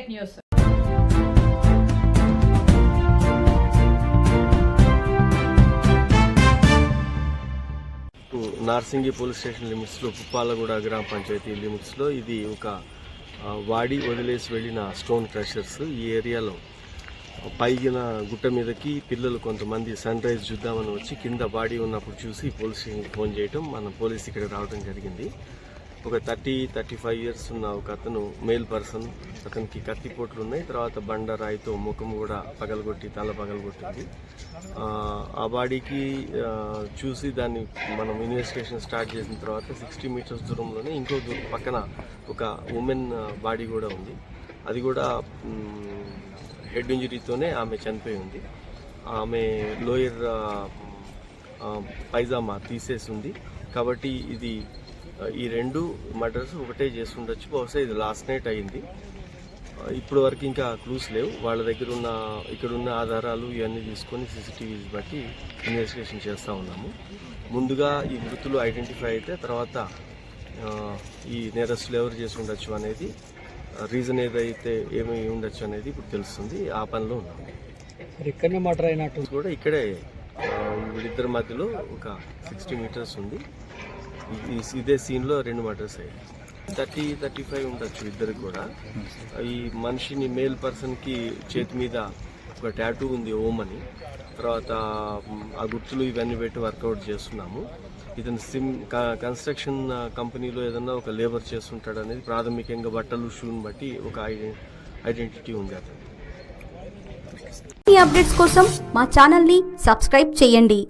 Fake news. Narsingi police station లిమిట్స్లో పుప్పాలగూడ గ్రామ పంచాయతీ లిమిట్స్లో ఇది ఒక వాడి వదిలేసి వెళ్ళిన స్టోన్ క్రషర్స్. ఈ ఏరియాలో పైన గుట్ట మీదకి పిల్లలు కొంతమంది సన్ రైజ్ చూద్దామని వచ్చి కింద బాడీ ఉన్నప్పుడు చూసి పోలీస్ స్టేషన్కి ఫోన్ చేయటం, మన పోలీస్ ఇక్కడ రావడం జరిగింది. ఒక 30-35 ఇయర్స్ ఉన్న ఒక అతను మేల్ పర్సన్, అతనికి కత్తిపోట్లు ఉన్నాయి, తర్వాత బండరాయితో ముఖం కూడా పగలగొట్టి తల పగలగొట్టింది. ఆ బాడీకి చూసి దాన్ని మనం ఇన్వెస్టిగేషన్ స్టార్ట్ చేసిన తర్వాత 60 మీటర్స్ దూరంలోనే ఇంకో పక్కన ఒక ఉమెన్ బాడీ కూడా ఉంది. అది కూడా హెడ్ ఇంజరీతోనే ఆమె చనిపోయి ఉంది. ఆమె లోయర్ పైజామా తీసేసి ఉంది. కాబట్టి ఇది ఈ రెండు మర్డర్స్ ఒకటే చేసి ఉండొచ్చు. బహుశా ఇది లాస్ట్ నైట్ అయింది. ఇప్పటి వరకు ఇంకా క్లూస్ లేవు. వాళ్ళ దగ్గర ఉన్న ఇక్కడున్న ఆధారాలు ఇవన్నీ తీసుకొని సీసీటీవీస్ బట్టి ఇన్వెస్టిగేషన్ చేస్తూ ఉన్నాము. ముందుగా ఈ మృతులు ఐడెంటిఫై అయితే తర్వాత ఈ నేరస్తులు ఎవరు చేసి ఉండొచ్చు అనేది, రీజన్ ఏదైతే ఏమి ఉండొచ్చు అనేది ఇప్పుడు తెలుస్తుంది. ఆ పనిలో ఉన్నాము. ఇక్కడనే మర్డర్ అయినట్టు కూడా ఇక్కడే వీళ్ళిద్దరి మధ్యలో ఒక 60 మీటర్స్ ఉంది. ఇదే సీన్లో 2 మర్డర్స్ అయ్యాయి. 30-35 ఉండొచ్చు ఇద్దరికి కూడా. ఈ మనిషిని మేల్ పర్సన్కి చేతి మీద ఒక టాటూ ఉంది, ఓం అని. తర్వాత ఆ గుర్తులు ఇవన్నీ పెట్టి వర్కౌట్ చేస్తున్నాము. ఇతను కన్స్ట్రక్షన్ కంపెనీలో ఏదన్నా ఒక లేబర్ చేస్తుంటాడు అనేది ప్రాథమికంగా బట్టలు షూని బట్టి ఒక ఐడెంటిటీ ఉంది అతను. ఈ అప్డేట్స్ కోసం మా ఛానల్ని సబ్స్క్రైబ్ చేయండి.